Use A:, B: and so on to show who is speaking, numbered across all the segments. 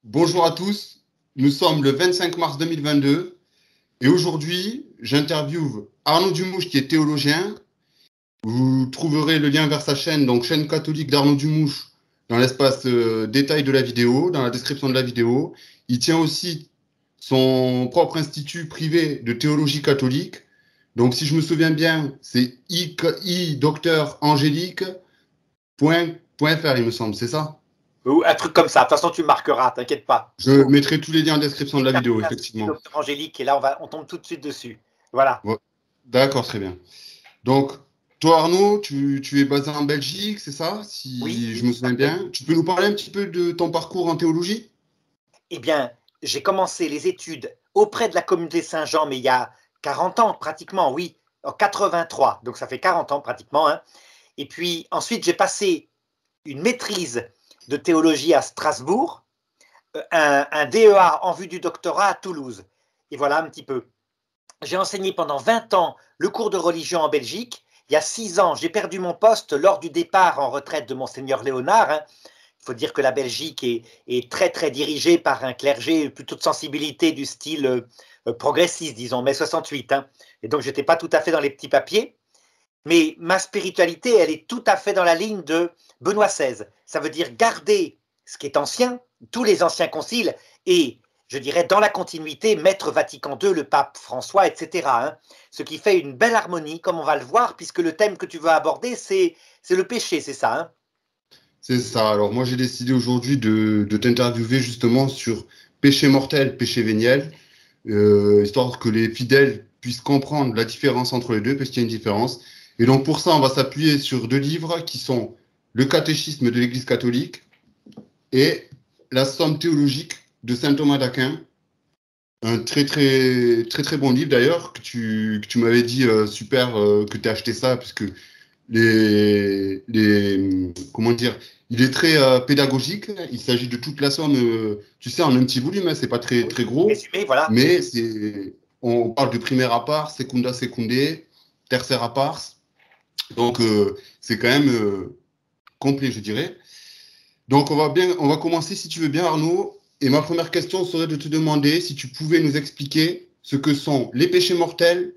A: Bonjour à tous, nous sommes le 25 mars 2022 et aujourd'hui j'interviewe Arnaud Dumouche qui est théologien. Vous trouverez le lien vers sa chaîne, donc chaîne catholique d'Arnaud Dumouche, dans l'espace détail de la vidéo, dans la description de la vidéo. Il tient aussi son propre institut privé de théologie catholique. Donc si je me souviens bien, c'est idocteurangélique.fr il me semble, c'est ça?
B: Ou un truc comme ça. De toute façon, tu marqueras, t'inquiète pas.
A: Je mettrai tous les liens en description de la vidéo,
B: L'Institut
A: effectivement.
B: Docteur Angélique, et là, on tombe tout de suite dessus. Voilà.
A: Ouais. D'accord, très bien. Donc, toi, Arnaud, tu es basé en Belgique, c'est ça?
B: Oui,
A: Si je
B: oui.
A: me souviens bien. Tu peux nous parler un petit peu de ton parcours en théologie?
B: Eh bien, j'ai commencé les études auprès de la communauté Saint-Jean, mais il y a 40 ans, pratiquement, oui, en 83. Donc, ça fait 40 ans, pratiquement. Hein. Et puis, ensuite, j'ai passé une maîtrise de théologie à Strasbourg, un DEA en vue du doctorat à Toulouse. Et voilà un petit peu. J'ai enseigné pendant 20 ans le cours de religion en Belgique. Il y a 6 ans, j'ai perdu mon poste lors du départ en retraite de Monseigneur Léonard. Hein. Il faut dire que la Belgique est très, très dirigée par un clergé plutôt de sensibilité du style progressiste, disons, mai 68. Hein. Et donc, je n'étais pas tout à fait dans les petits papiers. Mais ma spiritualité, elle est tout à fait dans la ligne de Benoît XVI. Ça veut dire garder ce qui est ancien, tous les anciens conciles, et je dirais dans la continuité, Maître Vatican II, le pape François, etc. Hein. Ce qui fait une belle harmonie, comme on va le voir, puisque le thème que tu veux aborder, c'est le péché, c'est ça. Hein.
A: C'est ça. Alors, moi, j'ai décidé aujourd'hui de t'interviewer justement sur péché mortel, péché véniel, histoire que les fidèles puissent comprendre la différence entre les deux, parce qu'il y a une différence. Et donc, pour ça, on va s'appuyer sur deux livres qui sont le Catéchisme de l'Église catholique et la Somme théologique de saint Thomas d'Aquin. Un très très très très bon livre d'ailleurs que tu m'avais dit super que tu as acheté ça parce que comment dire, il est très pédagogique. Il s'agit de toute la somme, tu sais, en un petit volume, hein, c'est pas très
B: Oui.
A: très gros,
B: Résumé, voilà.
A: mais c'est on parle de primaire part, secunda secundé, tertiaire part, donc c'est quand même complet, je dirais. Donc on va commencer si tu veux bien, Arnaud. Et ma première question serait de te demander si tu pouvais nous expliquer ce que sont les péchés mortels,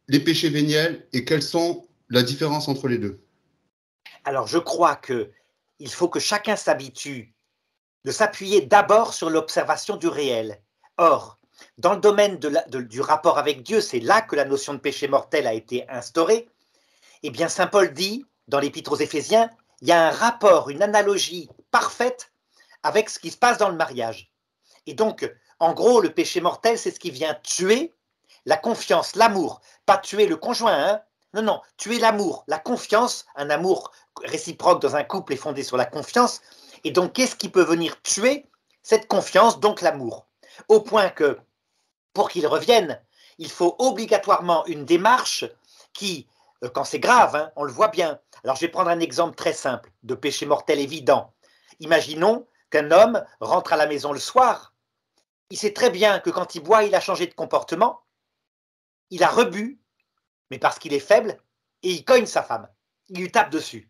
A: les péchés véniels et quelles sont la différence entre les deux.
B: Alors, je crois qu'il faut que chacun s'habitue de s'appuyer d'abord sur l'observation du réel. Or, dans le domaine du rapport avec Dieu, c'est là que la notion de péché mortel a été instaurée. Eh bien, saint Paul dit, dans l'Épître aux Éphésiens, il y a un rapport, une analogie parfaite avec ce qui se passe dans le mariage. Et donc, en gros, le péché mortel, c'est ce qui vient tuer la confiance, l'amour. Pas tuer le conjoint, hein. Non, non, tuer l'amour, la confiance. Un amour réciproque dans un couple est fondé sur la confiance. Et donc, qu'est-ce qui peut venir tuer cette confiance, donc l'amour? Au point que, pour qu'il revienne, il faut obligatoirement une démarche qui, quand c'est grave, hein, on le voit bien. Alors, je vais prendre un exemple très simple de péché mortel évident. Imaginons qu'un homme rentre à la maison le soir. Il sait très bien que quand il boit, il a changé de comportement. Il a rebu, mais parce qu'il est faible, et il cogne sa femme. Il lui tape dessus.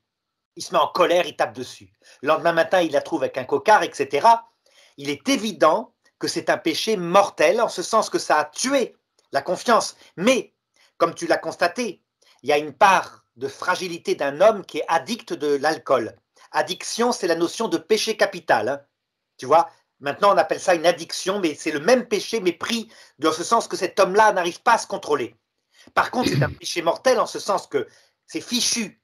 B: Il se met en colère, il tape dessus. Le lendemain matin, il la trouve avec un cocard, etc. Il est évident que c'est un péché mortel, en ce sens que ça a tué la confiance. Mais, comme tu l'as constaté, il y a une part de fragilité d'un homme qui est addict de l'alcool. Addiction, c'est la notion de péché capital. Hein. Tu vois, maintenant on appelle ça une addiction, mais c'est le même péché, mais pris dans ce sens que cet homme-là n'arrive pas à se contrôler. Par contre, c'est un péché mortel en ce sens que c'est fichu.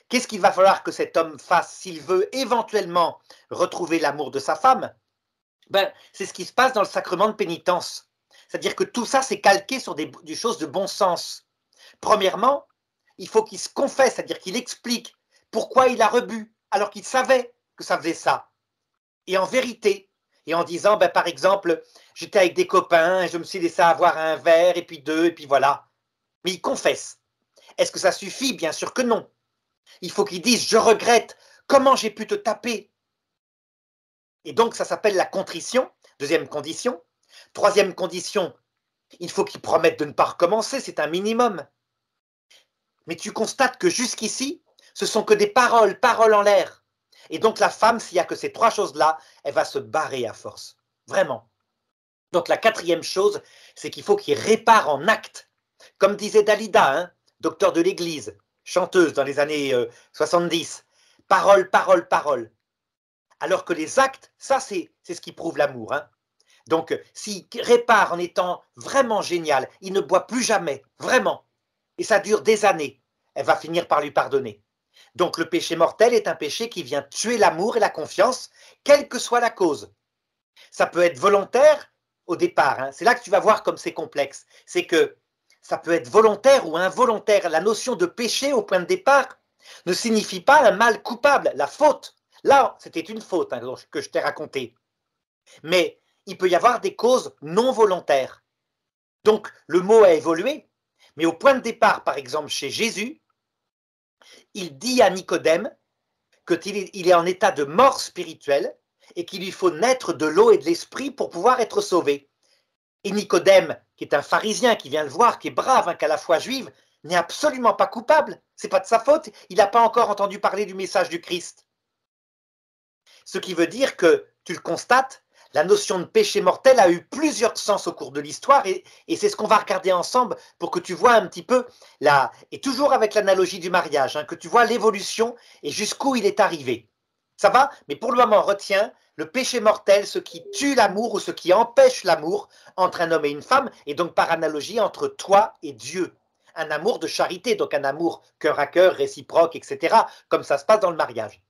B: Qu'est-ce qu'il va falloir que cet homme fasse s'il veut éventuellement retrouver l'amour de sa femme? Ben, c'est ce qui se passe dans le sacrement de pénitence. C'est-à-dire que tout ça, c'est calqué sur des choses de bon sens. Premièrement, il faut qu'il se confesse, c'est-à-dire qu'il explique pourquoi il a rebu, alors qu'il savait que ça faisait ça. Et en vérité, et en disant, ben, par exemple, j'étais avec des copains, je me suis laissé avoir un verre, et puis deux, et puis voilà. Mais il confesse. Est-ce que ça suffit? Bien sûr que non. Il faut qu'il dise, je regrette, comment j'ai pu te taper? Et donc, ça s'appelle la contrition, deuxième condition. Troisième condition, il faut qu'il promette de ne pas recommencer, c'est un minimum. Mais tu constates que jusqu'ici, ce sont que des paroles, paroles en l'air. Et donc la femme, s'il n'y a que ces trois choses-là, elle va se barrer à force. vraiment. Donc la quatrième chose, c'est qu'il faut qu'il répare en actes. Comme disait Dalida, hein, docteur de l'Église, chanteuse dans les années 70, parole, parole, parole. Alors que les actes, ça c'est ce qui prouve l'amour. Hein. Donc s'il répare en étant vraiment génial, il ne boit plus jamais, vraiment, et ça dure des années, elle va finir par lui pardonner. Donc le péché mortel est un péché qui vient tuer l'amour et la confiance, quelle que soit la cause. Ça peut être volontaire au départ, hein. C'est là que tu vas voir comme c'est complexe. C'est que ça peut être volontaire ou involontaire. La notion de péché au point de départ ne signifie pas un mal coupable, la faute. Là, c'était une faute hein, que je t'ai racontée. Mais il peut y avoir des causes non volontaires. Donc le mot a évolué, mais au point de départ, par exemple chez Jésus, il dit à Nicodème qu'il est en état de mort spirituelle et qu'il lui faut naître de l'eau et de l'esprit pour pouvoir être sauvé. Et Nicodème, qui est un pharisien, qui vient le voir, qui est brave, hein, qui a la foi juive, n'est absolument pas coupable. C'est pas de sa faute. Il n'a pas encore entendu parler du message du Christ. Ce qui veut dire que, tu le constates, la notion de péché mortel a eu plusieurs sens au cours de l'histoire et c'est ce qu'on va regarder ensemble pour que tu vois un petit peu, et toujours avec l'analogie du mariage, hein, que tu vois l'évolution et jusqu'où il est arrivé. Ça va? Mais pour le moment, retiens le péché mortel, ce qui tue l'amour ou ce qui empêche l'amour entre un homme et une femme, et donc par analogie entre toi et Dieu. Un amour de charité, donc un amour cœur à cœur, réciproque, etc., comme ça se passe dans le mariage.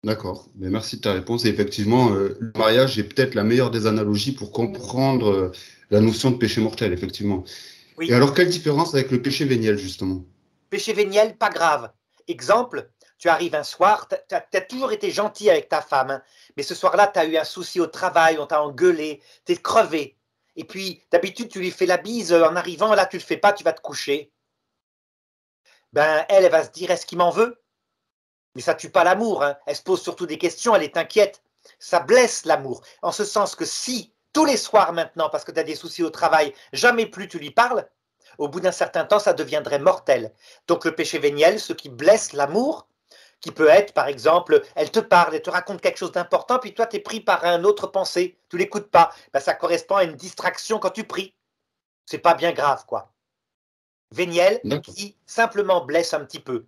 A: D'accord, mais merci de ta réponse. Et effectivement, le mariage est peut-être la meilleure des analogies pour comprendre la notion de péché mortel, effectivement. Et
B: Oui.
A: alors, quelle différence avec le péché véniel, justement?
B: Péché véniel, pas grave. Exemple, tu arrives un soir, tu as toujours été gentil avec ta femme, hein, mais ce soir-là, tu as eu un souci au travail, on t'a engueulé, tu es crevé. Et puis, d'habitude, tu lui fais la bise en arrivant, là, tu le fais pas, tu vas te coucher. Ben, elle va se dire, est-ce qu'il m'en veut? Mais ça tue pas l'amour, hein. Elle se pose surtout des questions, elle est inquiète. Ça blesse l'amour, en ce sens que si, tous les soirs maintenant, parce que tu as des soucis au travail, jamais plus tu lui parles, au bout d'un certain temps, ça deviendrait mortel. Donc le péché véniel, ce qui blesse l'amour, qui peut être, par exemple, elle te parle, elle te raconte quelque chose d'important, puis toi, tu es pris par un autre pensée, tu l'écoutes pas. Ben, ça correspond à une distraction quand tu pries. C'est pas bien grave, quoi. Véniel
A: D'accord.
B: qui simplement blesse un petit peu.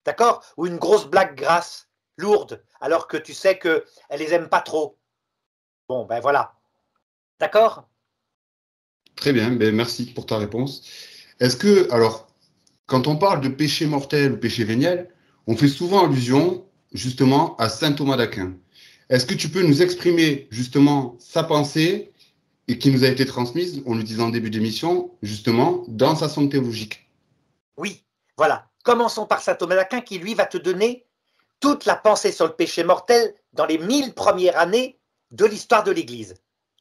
B: D'accord? Ou une grosse blague grasse, lourde, alors que tu sais qu'elle les aime pas trop. Bon, ben voilà. D'accord?
A: Très bien, ben merci pour ta réponse. Est-ce que, alors, quand on parle de péché mortel ou péché véniel, on fait souvent allusion justement à saint Thomas d'Aquin. Est-ce que tu peux nous exprimer justement sa pensée et qui nous a été transmise, on le disait en début d'émission, justement, dans sa sonde théologique?
B: Oui, voilà. Commençons par saint Thomas d'Aquin qui, lui, va te donner toute la pensée sur le péché mortel dans les 1000 premières années de l'histoire de l'Église.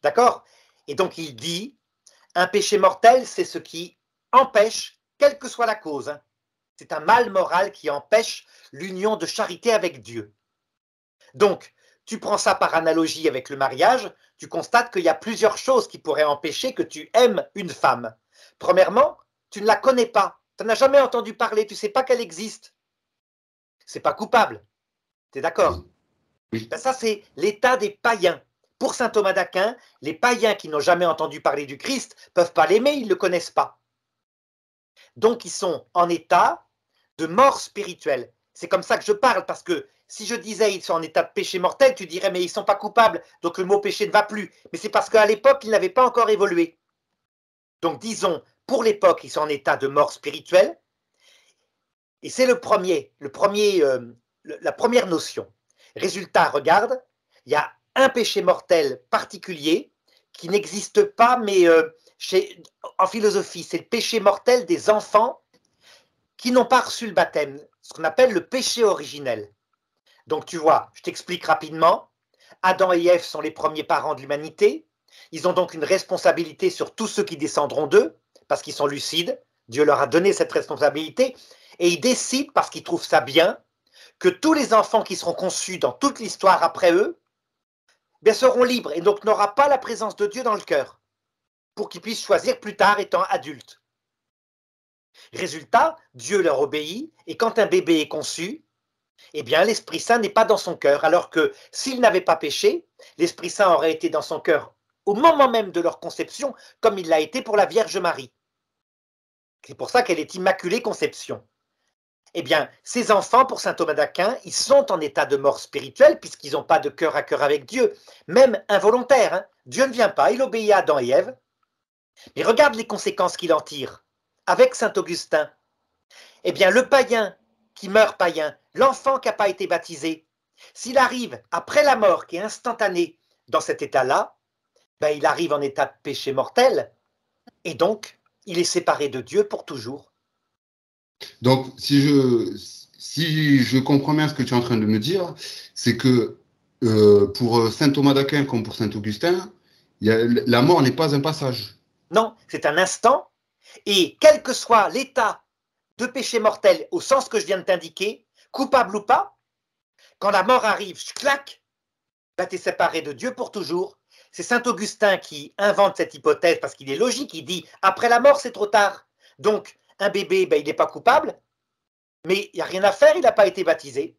B: D'accord? Et donc il dit, un péché mortel, c'est ce qui empêche, quelle que soit la cause, hein, c'est un mal moral qui empêche l'union de charité avec Dieu. Donc, tu prends ça par analogie avec le mariage, tu constates qu'il y a plusieurs choses qui pourraient empêcher que tu aimes une femme. Premièrement, tu ne la connais pas, tu n'en as jamais entendu parler, tu ne sais pas qu'elle existe. C'est pas coupable, tu es
A: Oui,
B: d'accord?
A: oui,
B: Ben ça, c'est l'état des païens. Pour saint Thomas d'Aquin, les païens qui n'ont jamais entendu parler du Christ ne peuvent pas l'aimer, ils ne le connaissent pas. Donc, ils sont en état de mort spirituelle. C'est comme ça que je parle, parce que si je disais ils sont en état de péché mortel, tu dirais mais ils ne sont pas coupables, donc le mot péché ne va plus. Mais c'est parce qu'à l'époque, ils n'avaient pas encore évolué. Donc, disons, pour l'époque, ils sont en état de mort spirituelle, et c'est la première notion. Résultat, regarde, il y a un péché mortel particulier qui n'existe pas, mais en philosophie, c'est le péché mortel des enfants qui n'ont pas reçu le baptême, ce qu'on appelle le péché originel. Donc tu vois, je t'explique rapidement. Adam et Ève sont les premiers parents de l'humanité. Ils ont donc une responsabilité sur tous ceux qui descendront d'eux, parce qu'ils sont lucides. Dieu leur a donné cette responsabilité. Et ils décident, parce qu'ils trouvent ça bien, que tous les enfants qui seront conçus dans toute l'histoire après eux bien, seront libres et donc n'aura pas la présence de Dieu dans le cœur, pour qu'ils puissent choisir plus tard étant adultes. Résultat, Dieu leur obéit, et quand un bébé est conçu, Eh bien, l'Esprit Saint n'est pas dans son cœur, alors que s'il n'avait pas péché, l'Esprit Saint aurait été dans son cœur au moment même de leur conception, comme il l'a été pour la Vierge Marie. C'est pour ça qu'elle est Immaculée Conception. Eh bien, ces enfants, pour saint Thomas d'Aquin, ils sont en état de mort spirituelle, puisqu'ils n'ont pas de cœur à cœur avec Dieu, même involontaire. Hein. Dieu ne vient pas, il obéit à Adam et Ève. Mais regarde les conséquences qu'il en tire. Avec saint Augustin, eh bien, le païen qui meurt païen, l'enfant qui n'a pas été baptisé, s'il arrive après la mort, qui est instantanée, dans cet état-là, ben, il arrive en état de péché mortel, et donc, il est séparé de Dieu pour toujours.
A: Donc, si je comprends bien ce que tu es en train de me dire, c'est que pour saint Thomas d'Aquin comme pour saint Augustin, la mort n'est pas un passage.
B: Non, c'est un instant, et quel que soit l'état de péché mortel, au sens que je viens de t'indiquer, coupable ou pas, quand la mort arrive, clac, ben, tu es séparé de Dieu pour toujours. C'est saint Augustin qui invente cette hypothèse parce qu'il est logique, il dit après la mort c'est trop tard. Donc un bébé, ben, il n'est pas coupable, mais il n'y a rien à faire, il n'a pas été baptisé.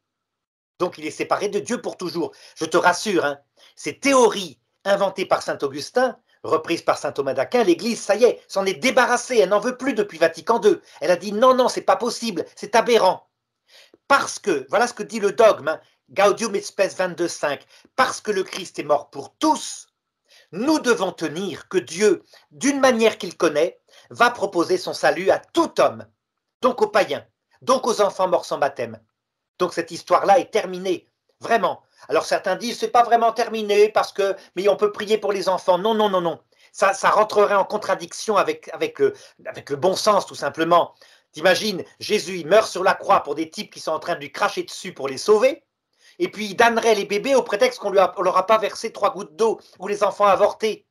B: Donc il est séparé de Dieu pour toujours. Je te rassure, hein, ces théories inventées par saint Augustin, reprises par saint Thomas d'Aquin, l'Église, ça y est, s'en est débarrassée, elle n'en veut plus depuis Vatican II. Elle a dit non, non, c'est pas possible, c'est aberrant. Parce que, voilà ce que dit le dogme, hein, Gaudium et Spes 22.5, parce que le Christ est mort pour tous, nous devons tenir que Dieu, d'une manière qu'il connaît, va proposer son salut à tout homme, donc aux païens, donc aux enfants morts sans baptême. Donc cette histoire-là est terminée, vraiment. Alors certains disent c'est pas vraiment terminé parce que mais on peut prier pour les enfants. Non, non, non, non. Ça rentrerait en contradiction avec le bon sens tout simplement. T'imagines, Jésus il meurt sur la croix pour des types qui sont en train de lui cracher dessus pour les sauver, et puis il damnerait les bébés au prétexte qu'on leur a pas versé 3 gouttes d'eau ou les enfants avortés.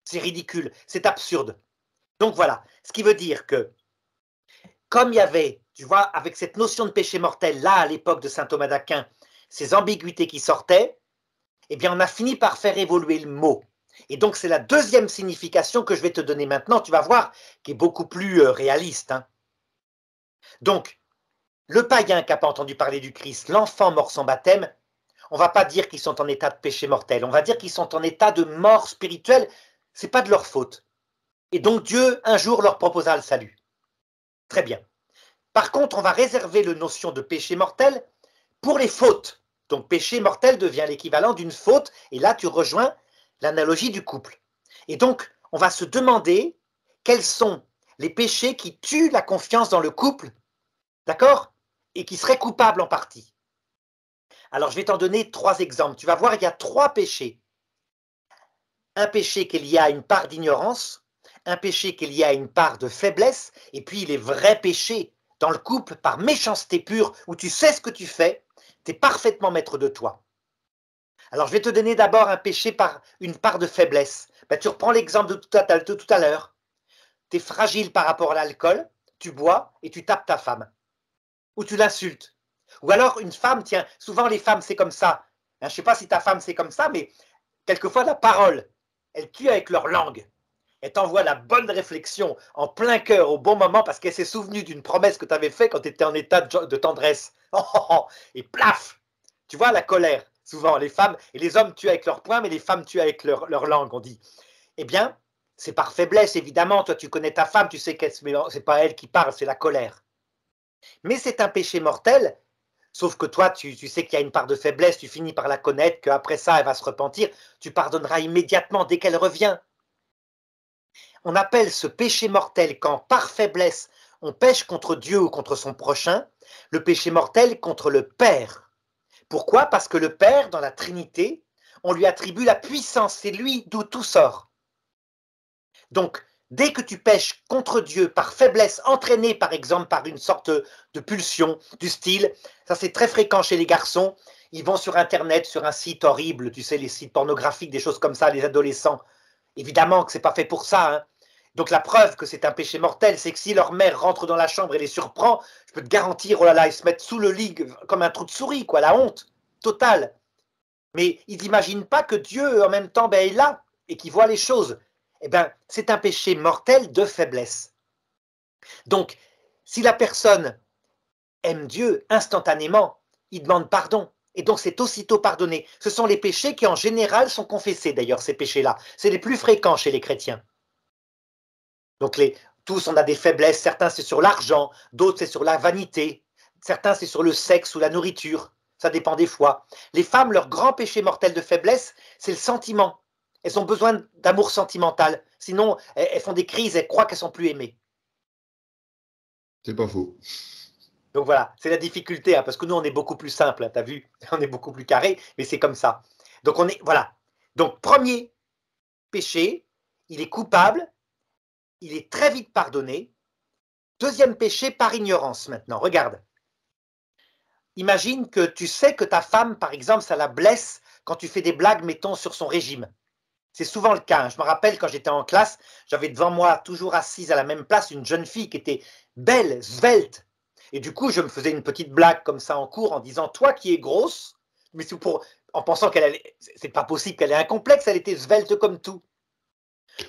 B: C'est ridicule, c'est absurde. Donc voilà, ce qui veut dire que comme il y avait, tu vois, avec cette notion de péché mortel, là, à l'époque de saint Thomas d'Aquin, ces ambiguïtés qui sortaient, eh bien, on a fini par faire évoluer le mot. Et donc, c'est la deuxième signification que je vais te donner maintenant, tu vas voir, qui est beaucoup plus réaliste. Hein. Donc, le païen qui n'a pas entendu parler du Christ, l'enfant mort sans baptême, on ne va pas dire qu'ils sont en état de péché mortel, on va dire qu'ils sont en état de mort spirituelle, ce n'est pas de leur faute. Et donc, Dieu, un jour, leur proposa le salut. Très bien. Par contre, on va réserver la notion de péché mortel pour les fautes. Donc péché mortel devient l'équivalent d'une faute, et là tu rejoins l'analogie du couple. Et donc, on va se demander quels sont les péchés qui tuent la confiance dans le couple, d'accord? Et qui seraient coupables en partie. Alors, je vais t'en donner 3 exemples. Tu vas voir, il y a 3 péchés. Un péché qui est lié à une part d'ignorance, un péché qui est lié à une part de faiblesse, et puis les vrais péchés dans le couple par méchanceté pure, où tu sais ce que tu fais, tu es parfaitement maître de toi. Alors, je vais te donner d'abord un péché par une part de faiblesse. Ben, tu reprends l'exemple de tout à l'heure. Tu es fragile par rapport à l'alcool, tu bois et tu tapes ta femme. Ou tu l'insultes. Ou alors une femme, tiens, souvent les femmes c'est comme ça. Je ne sais pas si ta femme c'est comme ça, mais quelquefois la parole, elle tue avec leur langue. Elle t'envoie la bonne réflexion en plein cœur au bon moment parce qu'elle s'est souvenue d'une promesse que tu avais faite quand tu étais en état de tendresse. Et plaf! Tu vois la colère. Souvent, les femmes et les hommes tuent avec leurs poings, mais les femmes tuent avec leur langue, on dit. Eh bien, c'est par faiblesse, évidemment. Toi, tu connais ta femme, tu sais que c'est pas elle qui parle, c'est la colère. Mais c'est un péché mortel, sauf que toi, tu sais qu'il y a une part de faiblesse, tu finis par la connaître, qu'après ça, elle va se repentir, tu pardonneras immédiatement dès qu'elle revient. On appelle ce péché mortel quand, par faiblesse, on pêche contre Dieu ou contre son prochain, le péché mortel contre le Père. Pourquoi? Parce que le Père, dans la Trinité, on lui attribue la puissance, c'est lui d'où tout sort. Donc, dès que tu pêches contre Dieu par faiblesse, entraîné par exemple par une sorte de pulsion du style, ça c'est très fréquent chez les garçons, ils vont sur Internet, sur un site horrible, tu sais, les sites pornographiques, des choses comme ça, les adolescents. Évidemment que c'est pas fait pour ça. Hein. Donc la preuve que c'est un péché mortel, c'est que si leur mère rentre dans la chambre et les surprend, je peux te garantir, oh là là, ils se mettent sous le lit comme un trou de souris, quoi, la honte totale. Mais ils n'imaginent pas que Dieu, en même temps, ben, est là et qu'il voit les choses. Eh bien, c'est un péché mortel de faiblesse. Donc, si la personne aime Dieu instantanément, il demande pardon. Et donc c'est aussitôt pardonné. Ce sont les péchés qui en général sont confessés d'ailleurs, ces péchés-là. C'est les plus fréquents chez les chrétiens. Donc tous on a des faiblesses, certains c'est sur l'argent, d'autres c'est sur la vanité, certains c'est sur le sexe ou la nourriture, ça dépend des fois. Les femmes, leur grand péché mortel de faiblesse, c'est le sentiment. Elles ont besoin d'amour sentimental, sinon elles font des crises, elles croient qu'elles sont plus aimées.
A: C'est pas faux.
B: Donc voilà, c'est la difficulté, hein, parce que nous on est beaucoup plus simple, hein, t'as vu, on est beaucoup plus carré, mais c'est comme ça. Donc voilà. Donc premier péché, il est coupable, il est très vite pardonné. Deuxième péché, par ignorance maintenant. Regarde. Imagine que tu sais que ta femme, par exemple, ça la blesse quand tu fais des blagues, mettons, sur son régime. C'est souvent le cas. Je me rappelle quand j'étais en classe, j'avais devant moi, toujours assise à la même place, une jeune fille qui était belle, svelte. Et du coup, je me faisais une petite blague comme ça en cours en disant, toi qui es grosse, mais en pensant c'est pas possible qu'elle ait un complexe, elle était svelte comme tout.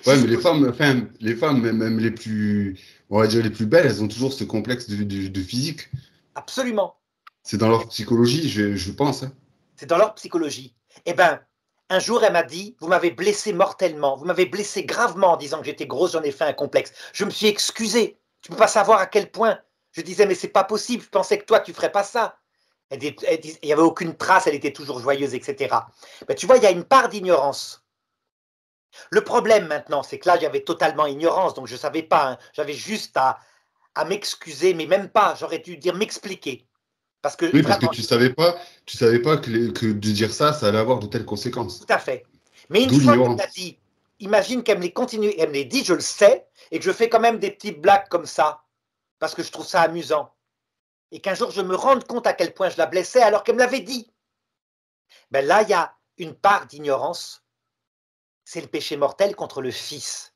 A: Ouais, mais les femmes, enfin, les femmes, même les plus, on va dire les plus belles, elles ont toujours ce complexe de physique.
B: Absolument.
A: C'est dans leur psychologie, je pense. Hein.
B: C'est dans leur psychologie. Eh bien, un jour, elle m'a dit, vous m'avez blessé mortellement, vous m'avez blessé gravement en disant que j'étais grosse, j'en ai fait un complexe. Je me suis excusé. Tu ne peux pas savoir à quel point. Je disais, mais c'est pas possible, je pensais que toi, tu ne ferais pas ça. Il n'y avait aucune trace, elle était toujours joyeuse, etc. Ben, tu vois, il y a une part d'ignorance. Le problème maintenant, c'est que là, j'avais totalement ignorance, donc je ne savais pas. Hein. J'avais juste à m'excuser, mais même pas, j'aurais dû dire m'expliquer. Parce que
A: Oui, parce que
B: vraiment,
A: tu savais pas que de dire ça, ça allait avoir de telles conséquences.
B: tout à fait. Mais une
A: D'où
B: fois qu'elle l'a
A: l'ignorance.
B: dit, imagine qu'elle me les continue, elle me les dit, je le sais, et que je fais quand même des petites blagues comme ça, parce que je trouve ça amusant. Et qu'un jour je me rende compte à quel point je la blessais alors qu'elle me l'avait dit. Ben là, il y a une part d'ignorance, c'est le péché mortel contre le Fils.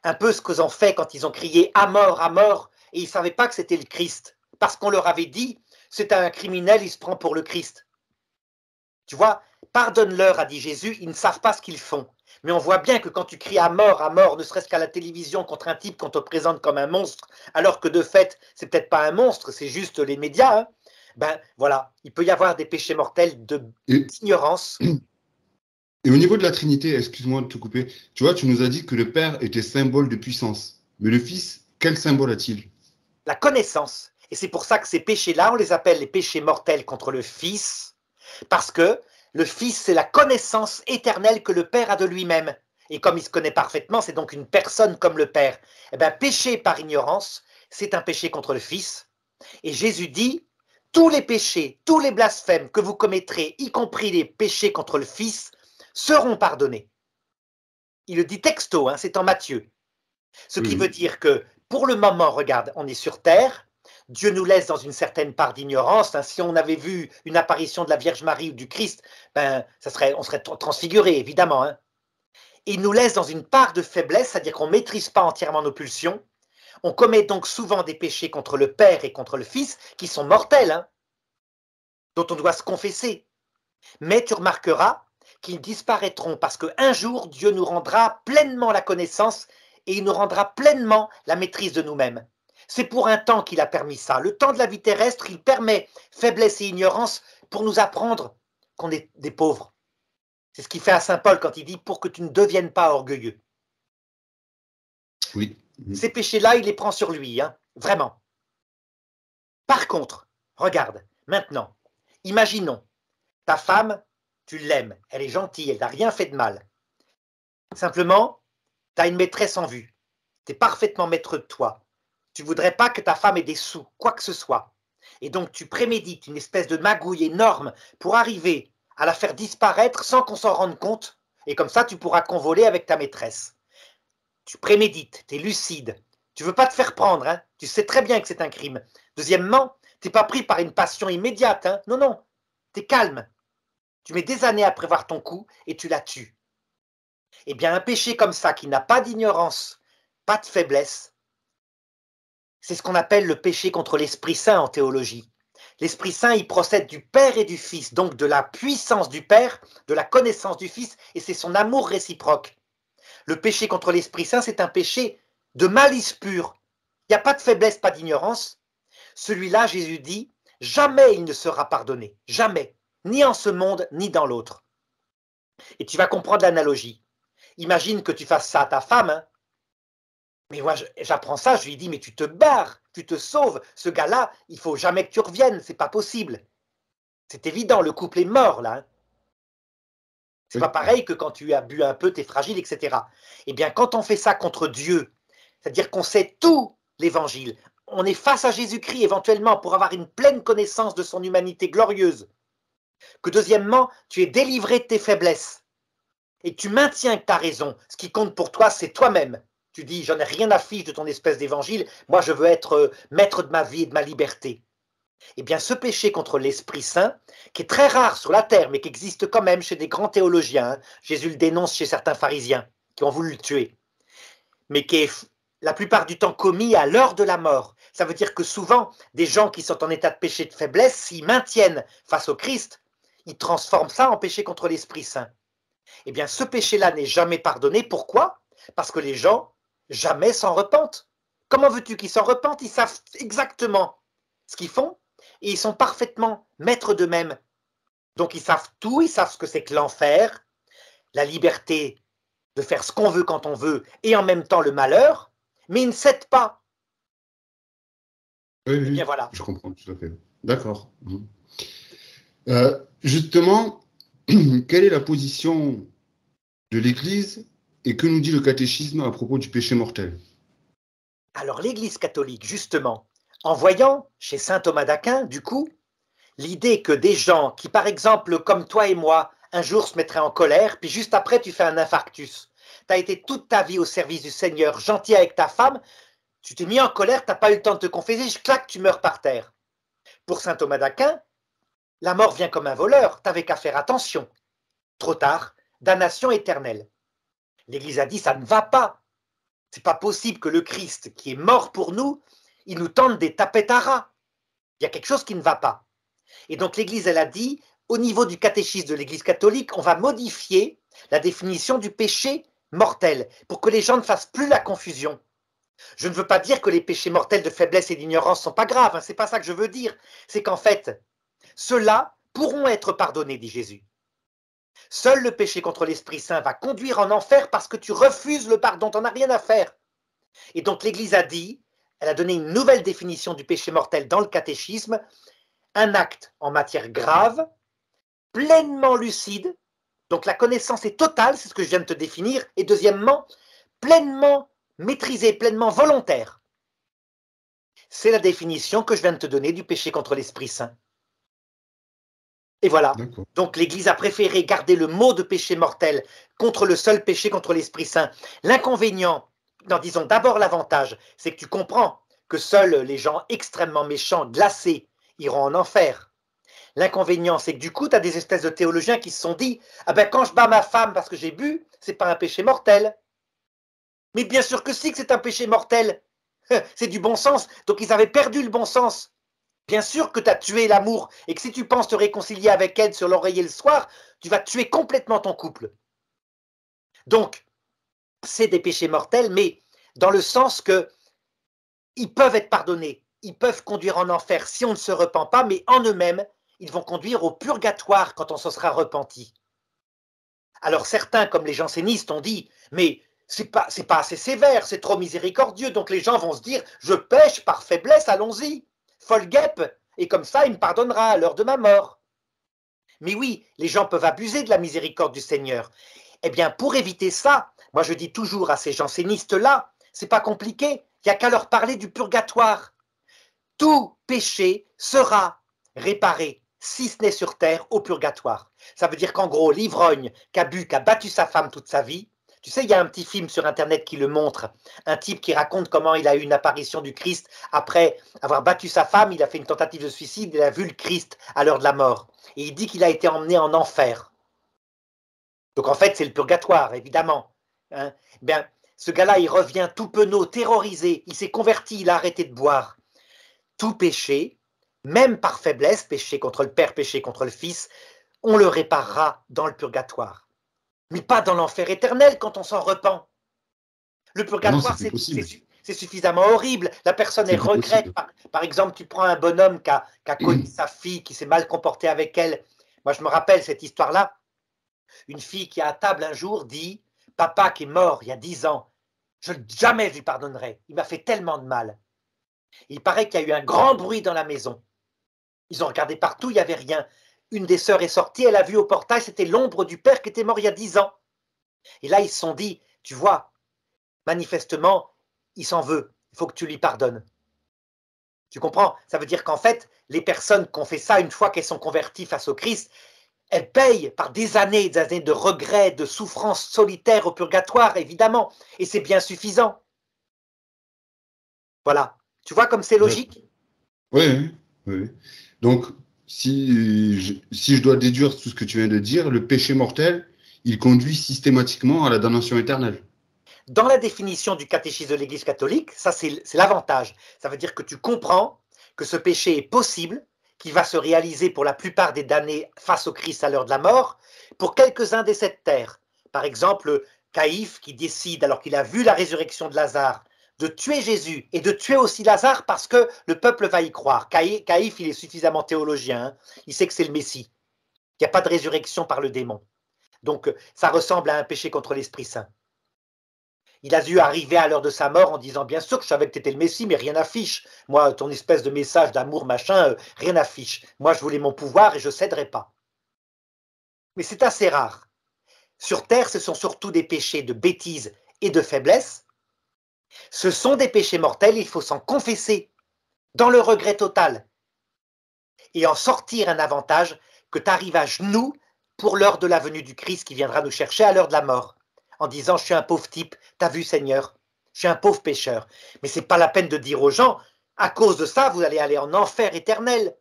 B: Un peu ce qu'ils ont fait quand ils ont crié à mort, et ils ne savaient pas que c'était le Christ, parce qu'on leur avait dit, c'est un criminel, il se prend pour le Christ. Tu vois, pardonne-leur, a dit Jésus, ils ne savent pas ce qu'ils font. Mais on voit bien que quand tu cries à mort, ne serait-ce qu'à la télévision contre un type qu'on te présente comme un monstre, alors que de fait, c'est peut-être pas un monstre, c'est juste les médias, hein, ben voilà, il peut y avoir des péchés mortels
A: Et,
B: d'ignorance.
A: et au niveau de la Trinité, excuse-moi de te couper, tu vois, tu nous as dit que le Père était symbole de puissance. Mais le Fils, quel symbole a-t-il?
B: La connaissance. Et c'est pour ça que ces péchés-là, on les appelle les péchés mortels contre le Fils, parce que le Fils, c'est la connaissance éternelle que le Père a de lui-même. Et comme il se connaît parfaitement, c'est donc une personne comme le Père. Eh bien, péché par ignorance, c'est un péché contre le Fils. Et Jésus dit, tous les péchés, tous les blasphèmes que vous commettrez, y compris les péchés contre le Fils, seront pardonnés. Il le dit texto, hein, c'est en Matthieu. Ce qui veut dire que, pour le moment, regarde, on est sur terre, Dieu nous laisse dans une certaine part d'ignorance. Hein. Si on avait vu une apparition de la Vierge Marie ou du Christ, ben, on serait transfiguré, évidemment. Hein. Il nous laisse dans une part de faiblesse, c'est-à-dire qu'on ne maîtrise pas entièrement nos pulsions. On commet donc souvent des péchés contre le Père et contre le Fils qui sont mortels, hein, dont on doit se confesser. Mais tu remarqueras qu'ils disparaîtront parce qu'un jour, Dieu nous rendra pleinement la connaissance et il nous rendra pleinement la maîtrise de nous-mêmes. C'est pour un temps qu'il a permis ça. Le temps de la vie terrestre, il permet faiblesse et ignorance pour nous apprendre qu'on est des pauvres. C'est ce qu'il fait à Saint Paul quand il dit « pour que tu ne deviennes pas orgueilleux ».
A: Oui.
B: Ces péchés-là, il les prend sur lui, hein, vraiment. Par contre, regarde, maintenant, imaginons, ta femme, tu l'aimes, elle est gentille, elle n'a rien fait de mal. Simplement, tu as une maîtresse en vue. Tu es parfaitement maître de toi. Tu ne voudrais pas que ta femme ait des sous, quoi que ce soit. Et donc, tu prémédites une espèce de magouille énorme pour arriver à la faire disparaître sans qu'on s'en rende compte. Et comme ça, tu pourras convoler avec ta maîtresse. Tu prémédites, tu es lucide. Tu ne veux pas te faire prendre. Hein. Tu sais très bien que c'est un crime. Deuxièmement, tu n'es pas pris par une passion immédiate. Hein. Non, non, tu es calme. Tu mets des années à prévoir ton coup et tu la tues. Eh bien, un péché comme ça, qui n'a pas d'ignorance, pas de faiblesse, c'est ce qu'on appelle le péché contre l'Esprit Saint en théologie. L'Esprit Saint, il procède du Père et du Fils, donc de la puissance du Père, de la connaissance du Fils, et c'est son amour réciproque. Le péché contre l'Esprit Saint, c'est un péché de malice pure. Il n'y a pas de faiblesse, pas d'ignorance. Celui-là, Jésus dit, jamais il ne sera pardonné. Jamais. Ni en ce monde, ni dans l'autre. Et tu vas comprendre l'analogie. Imagine que tu fasses ça à ta femme. Hein. Mais moi, j'apprends ça, je lui dis, mais tu te barres, tu te sauves. Ce gars-là, il faut jamais que tu reviennes, c'est pas possible. C'est évident, le couple est mort, là. Hein. C'est pas pareil que quand tu as bu un peu, tu es fragile, etc. Eh bien, quand on fait ça contre Dieu, c'est-à-dire qu'on sait tout l'évangile, on est face à Jésus-Christ éventuellement pour avoir une pleine connaissance de son humanité glorieuse, que deuxièmement, tu es délivré de tes faiblesses et tu maintiens que tu as raison. Ce qui compte pour toi, c'est toi-même. Tu dis, j'en ai rien à fiche de ton espèce d'évangile, moi je veux être maître de ma vie et de ma liberté. Eh bien, ce péché contre l'Esprit Saint, qui est très rare sur la terre, mais qui existe quand même chez des grands théologiens, hein, Jésus le dénonce chez certains pharisiens qui ont voulu le tuer, mais qui est la plupart du temps commis à l'heure de la mort. Ça veut dire que souvent, des gens qui sont en état de péché de faiblesse, s'ils maintiennent face au Christ, ils transforment ça en péché contre l'Esprit Saint. Eh bien, ce péché-là n'est jamais pardonné. Pourquoi? Parce que les gens jamais s'en repentent. Comment veux-tu qu'ils s'en repentent? Ils savent exactement ce qu'ils font et ils sont parfaitement maîtres d'eux-mêmes. Donc ils savent tout, ils savent ce que c'est que l'enfer, la liberté de faire ce qu'on veut quand on veut et en même temps le malheur, mais ils ne cèdent pas.
A: Oui,
B: Eh bien voilà.
A: je comprends tout à fait. D'accord. Justement, quelle est la position de l'Église et que nous dit le catéchisme à propos du péché mortel?
B: Alors l'Église catholique, justement, en voyant chez saint Thomas d'Aquin, du coup, l'idée que des gens qui, par exemple, comme toi et moi, un jour se mettraient en colère, puis juste après, tu fais un infarctus. Tu as été toute ta vie au service du Seigneur, gentil avec ta femme, tu t'es mis en colère, tu n'as pas eu le temps de te confesser, clac, tu meurs par terre. Pour saint Thomas d'Aquin, la mort vient comme un voleur, t'avais qu'à faire attention. Trop tard, damnation éternelle. L'Église a dit, ça ne va pas. C'est pas possible que le Christ, qui est mort pour nous, il nous tente des tapettes à rats. Il y a quelque chose qui ne va pas. Et donc l'Église, elle a dit, au niveau du catéchisme de l'Église catholique, on va modifier la définition du péché mortel pour que les gens ne fassent plus la confusion. Je ne veux pas dire que les péchés mortels de faiblesse et d'ignorance ne sont pas graves, hein, c'est pas ça que je veux dire. C'est qu'en fait, ceux-là pourront être pardonnés, dit Jésus. Seul le péché contre l'Esprit Saint va conduire en enfer parce que tu refuses le pardon, t'en as rien à faire. Et donc l'Église a dit, elle a donné une nouvelle définition du péché mortel dans le catéchisme, un acte en matière grave, pleinement lucide, donc la connaissance est totale, c'est ce que je viens de te définir, et deuxièmement, pleinement maîtrisé, pleinement volontaire. C'est la définition que je viens de te donner du péché contre l'Esprit Saint. Et voilà. Donc l'Église a préféré garder le mot de péché mortel contre le seul péché contre l'Esprit Saint. L'inconvénient, non, disons d'abord l'avantage, c'est que tu comprends que seuls les gens extrêmement méchants, glacés, iront en enfer. L'inconvénient, c'est que du coup, tu as des espèces de théologiens qui se sont dit « Ah ben quand je bats ma femme parce que j'ai bu, c'est pas un péché mortel. » Mais bien sûr que si, que c'est un péché mortel. C'est du bon sens. Donc ils avaient perdu le bon sens. Bien sûr que tu as tué l'amour et que si tu penses te réconcilier avec elle sur l'oreiller le soir, tu vas tuer complètement ton couple. Donc, c'est des péchés mortels, mais dans le sens que ils peuvent être pardonnés, ils peuvent conduire en enfer si on ne se repent pas, mais en eux-mêmes, ils vont conduire au purgatoire quand on se sera repenti. Alors certains, comme les jansénistes, ont dit, mais c'est pas assez sévère, c'est trop miséricordieux, donc les gens vont se dire, je pêche par faiblesse, allons-y, folle guêpe, et comme ça, il me pardonnera à l'heure de ma mort. Mais oui, les gens peuvent abuser de la miséricorde du Seigneur. Eh bien, pour éviter ça, moi je dis toujours à ces jansénistes-là, c'est pas compliqué, il n'y a qu'à leur parler du purgatoire. Tout péché sera réparé, si ce n'est sur terre, au purgatoire. Ça veut dire qu'en gros, l'ivrogne qui a battu sa femme toute sa vie, tu sais, il y a un petit film sur Internet qui le montre, un type qui raconte comment il a eu une apparition du Christ après avoir battu sa femme, il a fait une tentative de suicide, il a vu le Christ à l'heure de la mort. Et il dit qu'il a été emmené en enfer. Donc en fait, c'est le purgatoire, évidemment. Hein. Bien, ce gars-là, il revient tout penaud, terrorisé, il s'est converti, il a arrêté de boire. Tout péché, même par faiblesse, péché contre le Père, péché contre le Fils, on le réparera dans le purgatoire. Mais pas dans l'enfer éternel quand on s'en repent. Le purgatoire, c'est c'est suffisamment horrible. La personne,
A: C'est
B: elle
A: pas
B: regrette.
A: possible.
B: Par exemple, tu prends un bonhomme qui a connu sa fille, qui s'est mal comporté avec elle. Moi, je me rappelle cette histoire-là. Une fille qui, à table un jour, dit « Papa qui est mort il y a 10 ans, jamais je lui pardonnerai. Il m'a fait tellement de mal. » Il paraît qu'il y a eu un grand bruit dans la maison. Ils ont regardé partout, il n'y avait rien. Une des sœurs est sortie, elle a vu au portail, c'était l'ombre du père qui était mort il y a 10 ans. Et là, ils se sont dit, tu vois, manifestement, il s'en veut, il faut que tu lui pardonnes. Tu comprends? Ça veut dire qu'en fait, les personnes qui ont fait ça, une fois qu'elles sont converties face au Christ, elles payent par des années et des années de regrets, de souffrances solitaires au purgatoire, évidemment. Et c'est bien suffisant. Voilà. Tu vois comme c'est logique?
A: Oui, oui, oui. Donc, si je dois déduire tout ce que tu viens de dire, le péché mortel, il conduit systématiquement à la damnation éternelle.
B: Dans la définition du catéchisme de l'Église catholique, ça c'est l'avantage. Ça veut dire que tu comprends que ce péché est possible, qu'il va se réaliser pour la plupart des damnés face au Christ à l'heure de la mort, pour quelques-uns des sept terres. Par exemple, Caïphe qui décide, alors qu'il a vu la résurrection de Lazare, de tuer Jésus et de tuer aussi Lazare parce que le peuple va y croire. Caïphe, il est suffisamment théologien, hein. Il sait que c'est le Messie. Il n'y a pas de résurrection par le démon. Donc ça ressemble à un péché contre l'Esprit Saint. Il a dû arriver à l'heure de sa mort en disant bien sûr que je savais que tu étais le Messie, mais rien n'affiche. Moi, ton espèce de message d'amour, machin, rien n'affiche. Moi, je voulais mon pouvoir et je ne céderai pas. Mais c'est assez rare. Sur terre, ce sont surtout des péchés de bêtise et de faiblesse. Ce sont des péchés mortels, il faut s'en confesser dans le regret total et en sortir un avantage que tu arrives à genoux pour l'heure de la venue du Christ qui viendra nous chercher à l'heure de la mort, en disant je suis un pauvre type, t'as vu Seigneur, je suis un pauvre pécheur. Mais c'est pas la peine de dire aux gens, à cause de ça, vous allez aller en enfer éternel,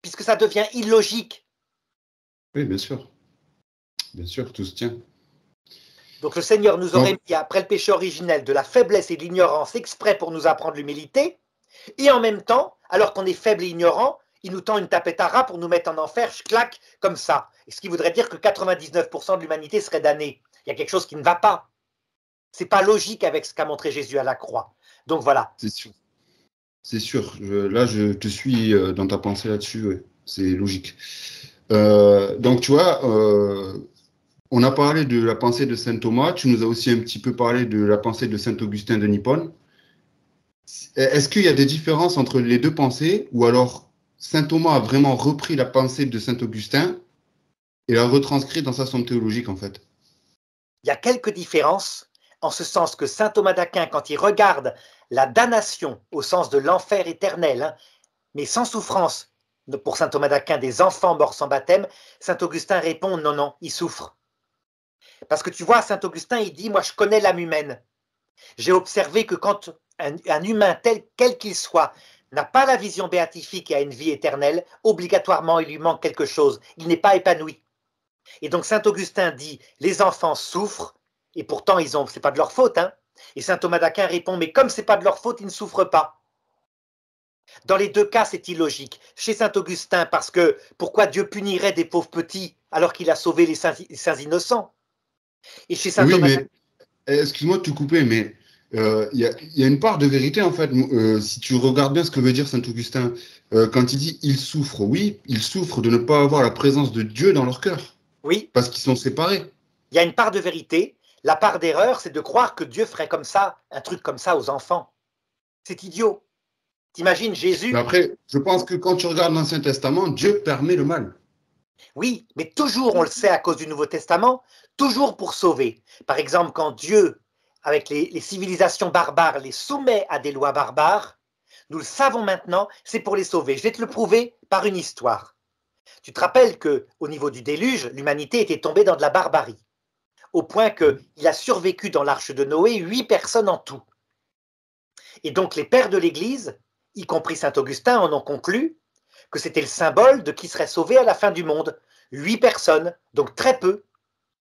B: puisque ça devient illogique.
A: Oui, bien sûr, tout se tient.
B: Donc le Seigneur nous aurait
A: Donc,
B: mis, après le péché originel, de la faiblesse et de l'ignorance exprès pour nous apprendre l'humilité, et en même temps, alors qu'on est faible et ignorant, il nous tend une tapette à rat pour nous mettre en enfer, je claque, comme ça. Et ce qui voudrait dire que 99% de l'humanité serait damnée. Il y a quelque chose qui ne va pas. C'est pas logique avec ce qu'a montré Jésus à la croix. Donc voilà.
A: c'est sûr. C'est sûr. Là, je te suis dans ta pensée là-dessus. Ouais. C'est logique. Donc, tu vois, on a parlé de la pensée de saint Thomas. Tu nous as aussi un petit peu parlé de la pensée de saint Augustin de Nippon. Est-ce qu'il y a des différences entre les deux pensées ou alors saint Thomas a vraiment repris la pensée de saint Augustin et l'a retranscrit dans sa somme théologique, en fait?
B: Il y a quelques différences, en ce sens que saint Thomas d'Aquin, quand il regarde la damnation au sens de l'enfer éternel, hein, mais sans souffrance, pour saint Thomas d'Aquin, des enfants morts sans baptême, saint Augustin répond non, non, ils souffrent. Parce que tu vois, saint Augustin, il dit, moi je connais l'âme humaine. J'ai observé que quand un humain tel quel qu'il soit n'a pas la vision béatifique et a une vie éternelle, obligatoirement il lui manque quelque chose, il n'est pas épanoui. Et donc saint Augustin dit, les enfants souffrent, et pourtant c'est pas de leur faute, hein. Et saint Thomas d'Aquin répond, mais comme c'est pas de leur faute, ils ne souffrent pas. Dans les deux cas, c'est illogique. Chez saint Augustin, parce que pourquoi Dieu punirait des pauvres petits alors qu'il a sauvé les saints innocents? Et chez saint
A: Oui,
B: Thomas
A: mais
B: d'Aquin,
A: excuse-moi de te couper, mais il y a une part de vérité, en fait. Si tu regardes bien ce que veut dire saint Augustin, quand il dit ils souffrent, oui, ils souffrent de ne pas avoir la présence de Dieu dans leur cœur,
B: oui,
A: parce qu'ils sont séparés.
B: il y a une part de vérité. La part d'erreur, c'est de croire que Dieu ferait comme ça, un truc comme ça aux enfants. C'est idiot. T'imagines
A: Mais
B: Jésus?
A: après, je pense que quand tu regardes l'Ancien Testament, Dieu permet le mal.
B: Oui, mais toujours, on le sait à cause du Nouveau Testament, toujours pour sauver. Par exemple, quand Dieu, avec les civilisations barbares, les soumet à des lois barbares, nous le savons maintenant, c'est pour les sauver. Je vais te le prouver par une histoire. Tu te rappelles que, au niveau du déluge, l'humanité était tombée dans de la barbarie, au point qu'il a survécu dans l'arche de Noé 8 personnes en tout. Et donc les pères de l'Église, y compris saint Augustin, en ont conclu que c'était le symbole de qui serait sauvé à la fin du monde. 8 personnes, donc très peu,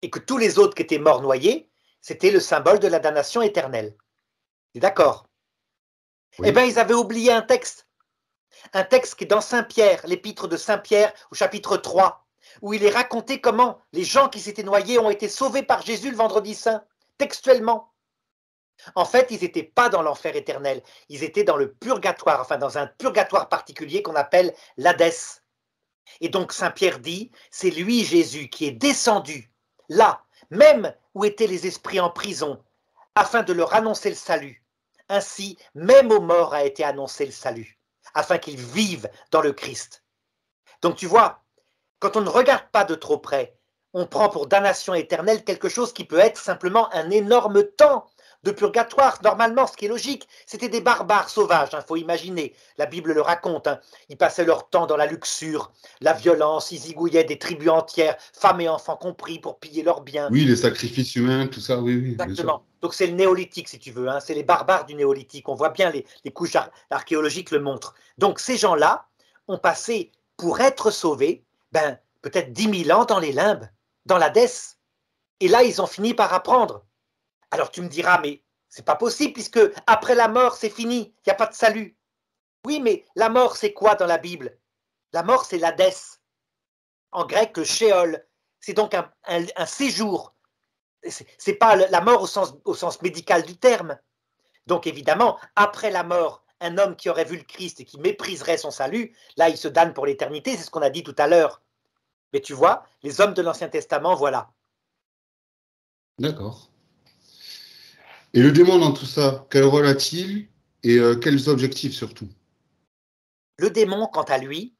B: et que tous les autres qui étaient morts noyés, c'était le symbole de la damnation éternelle. Tu es d'accord? Eh bien,
A: Oui.
B: ils avaient oublié un texte qui est dans Saint Pierre, l'épître de Saint Pierre au chapitre 3, où il est raconté comment les gens qui s'étaient noyés ont été sauvés par Jésus le vendredi saint, textuellement. En fait, ils n'étaient pas dans l'enfer éternel, ils étaient dans le purgatoire, enfin dans un purgatoire particulier qu'on appelle l'Hadès. Et donc Saint Pierre dit, c'est lui, Jésus, qui est descendu là, même où étaient les esprits en prison, afin de leur annoncer le salut. Ainsi, même aux morts a été annoncé le salut, afin qu'ils vivent dans le Christ. Donc tu vois, quand on ne regarde pas de trop près, on prend pour damnation éternelle quelque chose qui peut être simplement un énorme temps de purgatoire. Normalement, ce qui est logique, c'était des barbares sauvages, il faut imaginer. La Bible le raconte, ils passaient leur temps dans la luxure, la violence, ils zigouillaient des tribus entières, femmes et enfants compris, pour piller leurs biens.
A: Oui, les sacrifices humains, tout ça, oui, oui, bien sûr.
B: Exactement. Donc c'est le néolithique, si tu veux, c'est les barbares du néolithique. On voit bien les couches archéologiques le montrent. Donc ces gens-là ont passé, pour être sauvés, peut-être 10 000 ans dans les limbes, dans l'Hadès. Et là, ils ont fini par apprendre. Alors tu me diras, mais c'est pas possible, puisque après la mort, c'est fini, il n'y a pas de salut. Oui, mais la mort, c'est quoi dans la Bible? La mort, c'est l'Hadès. En grec, le Sheol. C'est donc un séjour. C'est pas la mort au sens médical du terme. Donc évidemment, après la mort, un homme qui aurait vu le Christ et qui mépriserait son salut, là, il se damne pour l'éternité, c'est ce qu'on a dit tout à l'heure. Mais tu vois, les hommes de l'Ancien Testament, voilà.
A: D'accord. Et le démon dans tout ça, quel rôle a-t-il et quels objectifs surtout?
B: Le démon, quant à lui,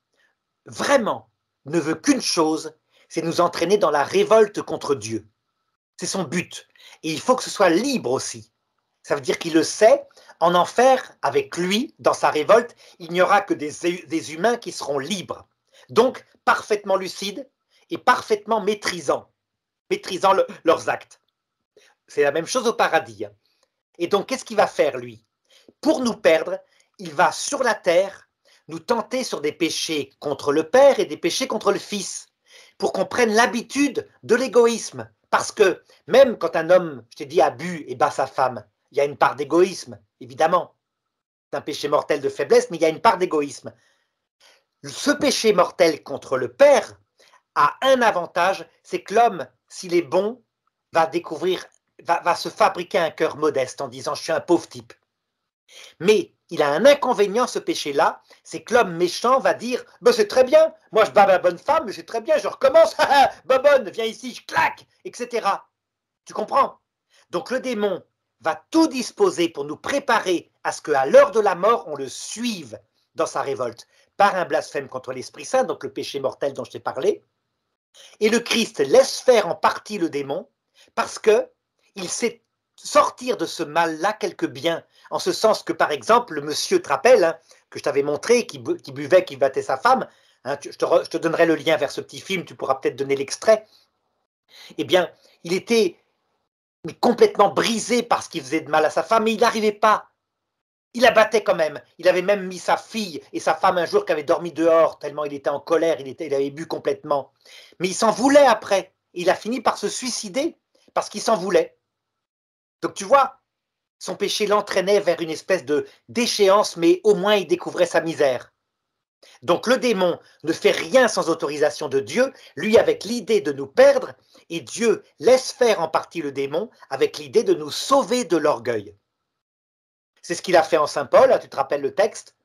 B: vraiment, ne veut qu'une chose, c'est nous entraîner dans la révolte contre Dieu. C'est son but. Et il faut que ce soit libre aussi. Ça veut dire qu'il le sait, en enfer, avec lui, dans sa révolte, il n'y aura que des humains qui seront libres. Donc, parfaitement lucides et parfaitement maîtrisant leurs actes. C'est la même chose au paradis. Et donc, qu'est-ce qu'il va faire, lui? Pour nous perdre, il va sur la terre nous tenter sur des péchés contre le Père et des péchés contre le Fils, pour qu'on prenne l'habitude de l'égoïsme. Parce que même quand un homme, je t'ai dit, a bu et bat sa femme, il y a une part d'égoïsme, évidemment. C'est un péché mortel de faiblesse, mais il y a une part d'égoïsme. Ce péché mortel contre le Père a un avantage, c'est que l'homme, s'il est bon, va se fabriquer un cœur modeste en disant « je suis un pauvre type ». Mais il a un inconvénient, ce péché-là, c'est que l'homme méchant va dire c'est très bien, moi je bats ma bonne femme, mais c'est très bien, je recommence, bobonne, viens ici, je claque, etc. Tu comprends? Donc le démon va tout disposer pour nous préparer à ce qu'à l'heure de la mort, on le suive dans sa révolte par un blasphème contre l'Esprit Saint, donc le péché mortel dont je t'ai parlé. Et le Christ laisse faire en partie le démon parce qu'il sait sortir de ce mal-là quelques biens, en ce sens que, par exemple, le monsieur, te rappelle, que je t'avais montré, qui buvait, qui battait sa femme, je te donnerai le lien vers ce petit film, tu pourras peut-être donner l'extrait, eh bien, il était complètement brisé par ce qu'il faisait de mal à sa femme, mais il n'arrivait pas. Il la battait quand même. Il avait même mis sa fille et sa femme un jour qui avait dormi dehors, tellement il était en colère, il avait bu complètement. Mais il s'en voulait après. Il a fini par se suicider parce qu'il s'en voulait. Donc tu vois, son péché l'entraînait vers une espèce de déchéance, mais au moins il découvrait sa misère. Donc le démon ne fait rien sans autorisation de Dieu, lui avec l'idée de nous perdre, et Dieu laisse faire en partie le démon avec l'idée de nous sauver de l'orgueil. C'est ce qu'il a fait en Saint Paul, tu te rappelles le texte?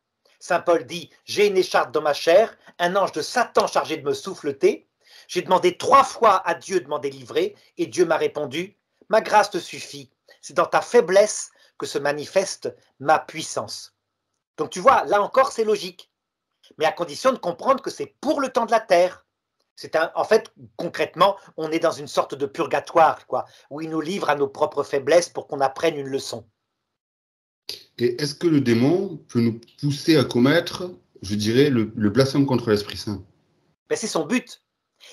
B: Saint Paul dit « J'ai une écharpe dans ma chair, un ange de Satan chargé de me souffleter. J'ai demandé 3 fois à Dieu de m'en délivrer, et Dieu m'a répondu « Ma grâce te suffit, c'est dans ta faiblesse que se manifeste ma puissance. » Donc tu vois, là encore c'est logique, mais à condition de comprendre que c'est pour le temps de la terre. En fait, concrètement, on est dans une sorte de purgatoire, où il nous livre à nos propres faiblesses pour qu'on apprenne une leçon.
A: Et est-ce que le démon peut nous pousser à commettre, je dirais, le blasphème contre l'Esprit Saint?
B: C'est son but.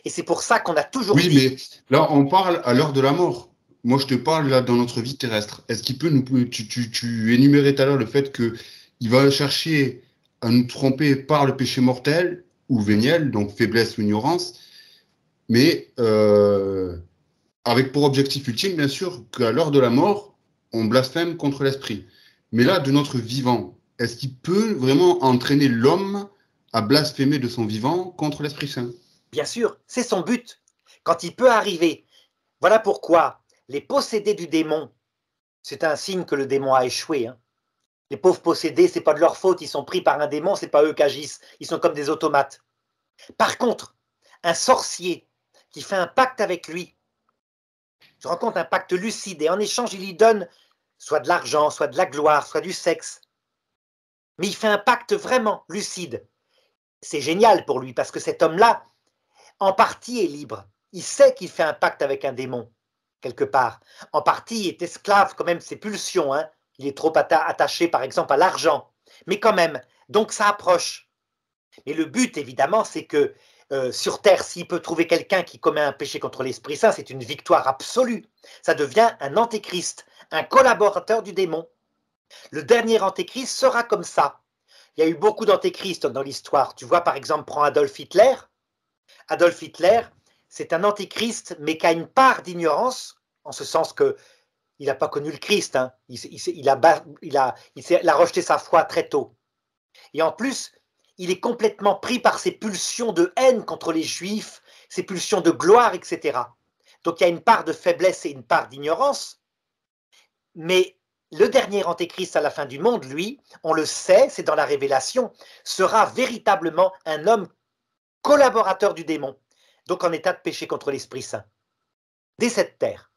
B: Et c'est pour ça qu'on a toujours dit…
A: Oui, mais là, on parle à l'heure de la mort. Moi, je te parle là dans notre vie terrestre. Est-ce qu'il peut nous… Tu énumérais tout à l'heure le fait qu'il va chercher à nous tromper par le péché mortel ou véniel, donc faiblesse ou ignorance, mais avec pour objectif ultime, bien sûr, qu'à l'heure de la mort, on blasphème contre l'Esprit. Mais là, de notre vivant, est-ce qu'il peut vraiment entraîner l'homme à blasphémer de son vivant contre l'Esprit Saint?
B: Bien sûr, c'est son but. Quand il peut arriver, voilà pourquoi les possédés du démon c'est un signe que le démon a échoué. Hein. Les pauvres possédés, c'est pas de leur faute, ils sont pris par un démon, c'est pas eux qui agissent, ils sont comme des automates. Par contre, un sorcier qui fait un pacte avec lui, je rencontre un pacte lucide, et en échange, il lui donne soit de l'argent, soit de la gloire, soit du sexe. Mais il fait un pacte vraiment lucide. C'est génial pour lui, parce que cet homme-là, en partie, est libre. Il sait qu'il fait un pacte avec un démon, quelque part. En partie, il est esclave quand même de ses pulsions. Hein. Il est trop attaché, par exemple, à l'argent. Mais quand même, donc ça approche. Mais le but, évidemment, c'est que sur Terre, s'il peut trouver quelqu'un qui commet un péché contre l'Esprit Saint, c'est une victoire absolue. Ça devient un antéchrist, un collaborateur du démon. Le dernier antéchrist sera comme ça. Il y a eu beaucoup d'antéchrists dans l'histoire. Tu vois, par exemple, prends Adolf Hitler. Adolf Hitler, c'est un antéchrist, mais qui a une part d'ignorance, en ce sens que il n'a pas connu le Christ. Hein. Il a rejeté sa foi très tôt. Et en plus, il est complètement pris par ses pulsions de haine contre les Juifs, ses pulsions de gloire, etc. Donc il y a une part de faiblesse et une part d'ignorance. Mais le dernier antéchrist à la fin du monde, lui, on le sait, c'est dans la Révélation, sera véritablement un homme collaborateur du démon, donc en état de péché contre l'Esprit Saint, dès cette terre.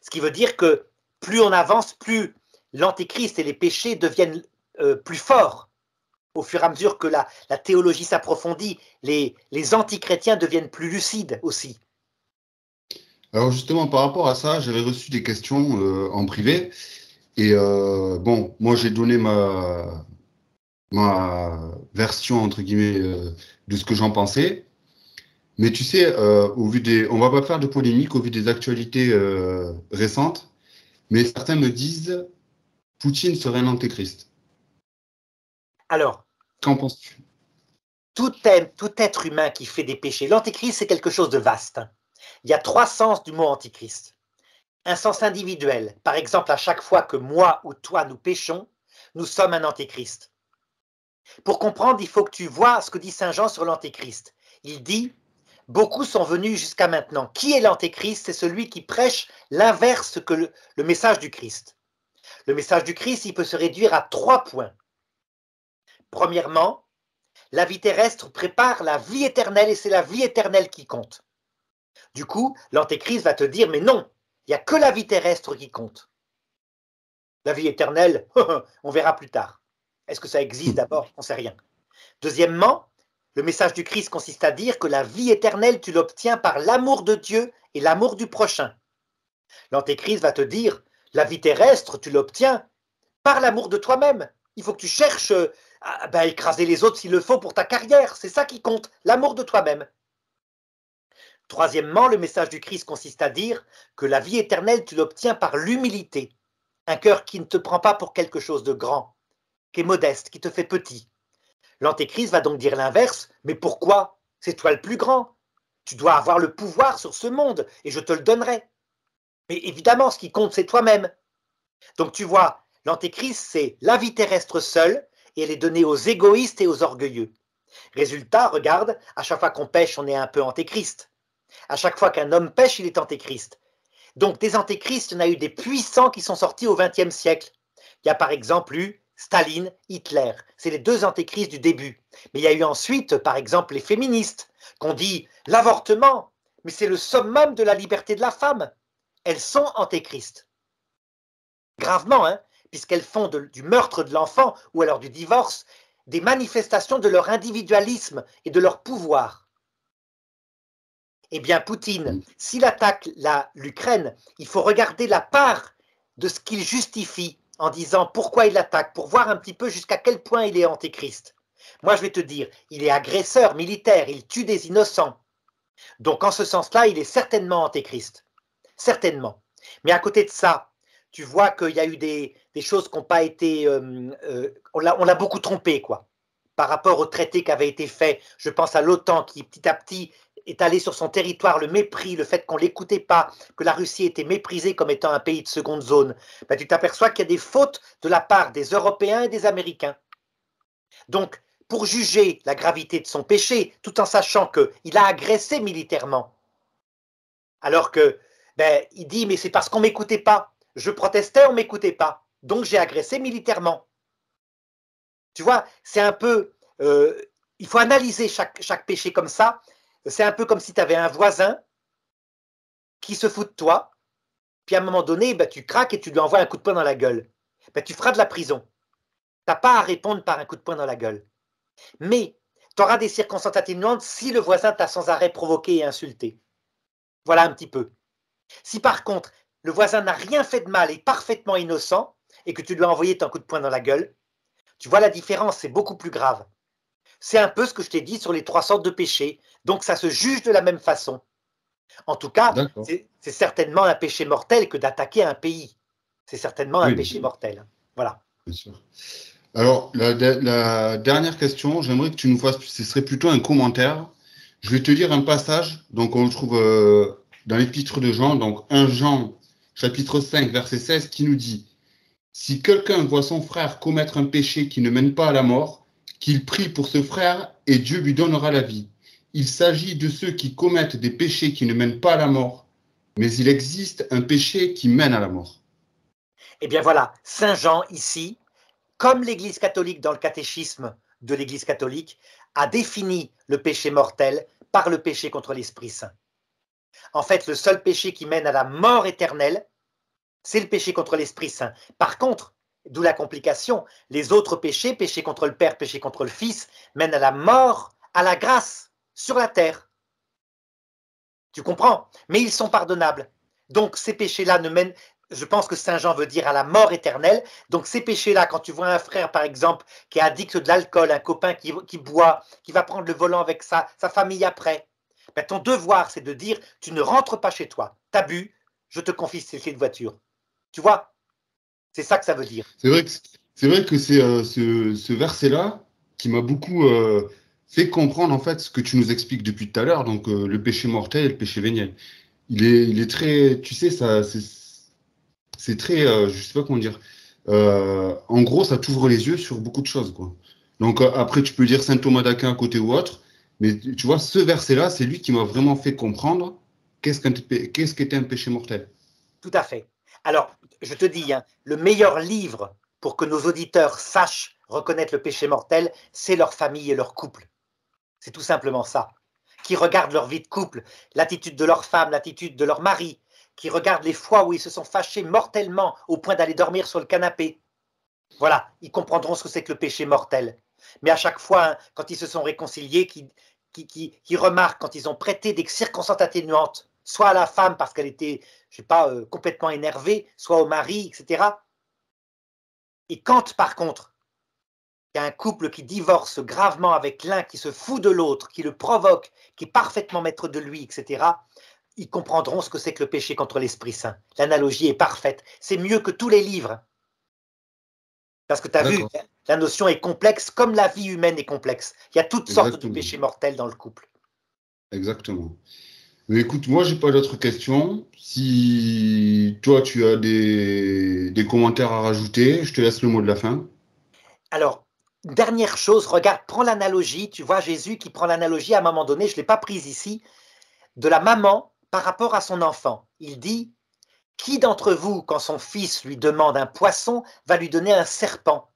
B: Ce qui veut dire que plus on avance, plus l'antéchrist et les péchés deviennent plus forts. Au fur et à mesure que la théologie s'approfondit, les antichrétiens deviennent plus lucides aussi.
A: Alors justement, par rapport à ça, j'avais reçu des questions en privé. Et bon, moi j'ai donné ma version, entre guillemets, de ce que j'en pensais. Mais tu sais, on va pas faire de polémique au vu des actualités récentes, mais certains me disent Poutine serait un antéchrist.
B: Alors,
A: Qu'en penses-tu?
B: tout être humain qui fait des péchés, l'antéchrist c'est quelque chose de vaste. Il y a 3 sens du mot antéchrist. Un sens individuel, par exemple à chaque fois que moi ou toi nous péchons, nous sommes un antéchrist. Pour comprendre, il faut que tu vois ce que dit Saint Jean sur l'antéchrist. Il dit « Beaucoup sont venus jusqu'à maintenant. Qui est l'antéchrist? C'est celui qui prêche l'inverse que le message du Christ. Le message du Christ, il peut se réduire à 3 points. Premièrement, la vie terrestre prépare la vie éternelle et c'est la vie éternelle qui compte. Du coup, l'antéchrist va te dire « Mais non, il n'y a que la vie terrestre qui compte. La vie éternelle, on verra plus tard. Est-ce que ça existe d'abord? On ne sait rien. Deuxièmement, le message du Christ consiste à dire que la vie éternelle, tu l'obtiens par l'amour de Dieu et l'amour du prochain. L'antéchrist va te dire, la vie terrestre, tu l'obtiens par l'amour de toi-même. Il faut que tu cherches à écraser les autres s'il le faut pour ta carrière. C'est ça qui compte, l'amour de toi-même. Troisièmement, le message du Christ consiste à dire que la vie éternelle, tu l'obtiens par l'humilité. Un cœur qui ne te prend pas pour quelque chose de grand, qui est modeste, qui te fait petit. L'antéchrist va donc dire l'inverse, mais pourquoi? C'est toi le plus grand. Tu dois avoir le pouvoir sur ce monde, et je te le donnerai. Mais évidemment, ce qui compte, c'est toi-même. Donc tu vois, l'antéchrist, c'est la vie terrestre seule, et elle est donnée aux égoïstes et aux orgueilleux. Résultat, regarde, à chaque fois qu'on pêche, on est un peu antéchrist. À chaque fois qu'un homme pêche, il est antéchrist. Donc des antéchrists, il y en a eu des puissants qui sont sortis au XXe siècle. Il y a par exemple eu Staline, Hitler. C'est les 2 antéchrists du début. Mais il y a eu ensuite, par exemple, les féministes, qu'on dit l'avortement, mais c'est le summum de la liberté de la femme. Elles sont antéchristes. Gravement, hein, puisqu'elles font du meurtre de l'enfant ou alors du divorce des manifestations de leur individualisme et de leur pouvoir. Eh bien, Poutine, s'il attaque l'Ukraine, il faut regarder la part de ce qu'il justifie en disant pourquoi il l'attaque, pour voir un petit peu jusqu'à quel point il est antéchrist. Moi, je vais te dire, il est agresseur militaire, il tue des innocents. Donc, en ce sens-là, il est certainement antéchrist. Certainement. Mais à côté de ça, tu vois qu'il y a eu des choses qui n'ont pas été... on l'a beaucoup trompé, quoi. Par rapport au traité qui avait été fait, je pense à l'OTAN qui, petit à petit, est allé sur son territoire, le mépris, le fait qu'on ne l'écoutait pas, que la Russie était méprisée comme étant un pays de seconde zone, ben, tu t'aperçois qu'il y a des fautes de la part des Européens et des Américains. Donc, pour juger la gravité de son péché, tout en sachant qu'il a agressé militairement, alors que, ben, il dit, mais c'est parce qu'on ne m'écoutait pas. je protestais, on ne m'écoutait pas. Donc j'ai agressé militairement. Tu vois, c'est un peu... il faut analyser chaque péché comme ça. C'est un peu comme si tu avais un voisin qui se fout de toi, puis à un moment donné, ben, tu craques et tu lui envoies un coup de poing dans la gueule. Ben, tu feras de la prison. Tu n'as pas à répondre par un coup de poing dans la gueule. Mais tu auras des circonstances atténuantes si le voisin t'a sans arrêt provoqué et insulté. Voilà un petit peu. Si par contre, le voisin n'a rien fait de mal et est parfaitement innocent, et que tu lui as envoyé ton coup de poing dans la gueule, tu vois la différence, c'est beaucoup plus grave. C'est un peu ce que je t'ai dit sur les 3 sortes de péchés. Donc ça se juge de la même façon. En tout cas,
A: D'accord.
B: c'est certainement un péché mortel que d'attaquer un pays. C'est certainement un
A: Oui,
B: péché mortel. Voilà.
A: bien sûr. Alors, la dernière question, j'aimerais que tu nous fasses, ce serait plutôt un commentaire. Je vais te lire un passage, donc on le trouve dans l'épître de Jean, donc 1 Jean, chapitre 5, verset 16, qui nous dit, si quelqu'un voit son frère commettre un péché qui ne mène pas à la mort, qu'il prie pour ce frère et Dieu lui donnera la vie. Il s'agit de ceux qui commettent des péchés qui ne mènent pas à la mort, mais il existe un péché qui mène à la mort.
B: Eh bien voilà, Saint Jean ici, comme l'Église catholique dans le catéchisme de l'Église catholique, a défini le péché mortel par le péché contre l'Esprit Saint. En fait, le seul péché qui mène à la mort éternelle, c'est le péché contre l'Esprit Saint. Par contre, d'où la complication, les autres péchés, péché contre le Père, péché contre le Fils, mènent à la mort, à la grâce, sur la terre. Tu comprends? Mais ils sont pardonnables. Donc ces péchés-là ne mènent, je pense que Saint Jean veut dire à la mort éternelle. Donc ces péchés-là, quand tu vois un frère, par exemple, qui est addict de l'alcool, un copain qui boit, qui va prendre le volant avec sa famille après, ben, ton devoir, c'est de dire, tu ne rentres pas chez toi, t'as bu, je te confisque tes clés de voiture. Tu vois? C'est ça que ça veut dire.
A: C'est vrai que c'est ce verset-là qui m'a beaucoup fait comprendre en fait ce que tu nous expliques depuis tout à l'heure, donc le péché mortel et le péché véniel. Il est très, tu sais, ça, c'est très, je sais pas comment dire. En gros, ça t'ouvre les yeux sur beaucoup de choses, quoi. Donc après, tu peux dire Saint Thomas d'Aquin à côté ou autre, mais tu vois, ce verset-là, c'est lui qui m'a vraiment fait comprendre qu'est-ce qu'était un péché mortel.
B: Tout à fait. Alors, je te dis, hein, le meilleur livre pour que nos auditeurs sachent reconnaître le péché mortel, c'est leur famille et leur couple. C'est tout simplement ça. Qui regardent leur vie de couple, l'attitude de leur femme, l'attitude de leur mari, qui regardent les fois où ils se sont fâchés mortellement au point d'aller dormir sur le canapé. Voilà, ils comprendront ce que c'est que le péché mortel. Mais à chaque fois, hein, quand ils se sont réconciliés, qui remarquent quand ils ont prêté des circonstances atténuantes, soit à la femme parce qu'elle était, je sais pas, complètement énervée, soit au mari, etc. Et quand, par contre, il y a un couple qui divorce gravement avec l'un qui se fout de l'autre, qui le provoque, qui est parfaitement maître de lui, etc., ils comprendront ce que c'est que le péché contre l'Esprit Saint. L'analogie est parfaite. C'est mieux que tous les livres. Parce que tu as vu,
A: D'accord,
B: la notion est complexe, comme la vie humaine est complexe. Il y a toutes sortes de
A: exactement,
B: péchés mortels dans le couple.
A: exactement. Mais écoute, moi, j'ai pas d'autres questions. Si toi, tu as des commentaires à rajouter, je te laisse le mot de la fin.
B: Alors, dernière chose, regarde, prends l'analogie, tu vois Jésus qui prend l'analogie à un moment donné, je ne l'ai pas prise ici, de la maman par rapport à son enfant. Il dit, qui d'entre vous, quand son fils lui demande un poisson, va lui donner un serpent?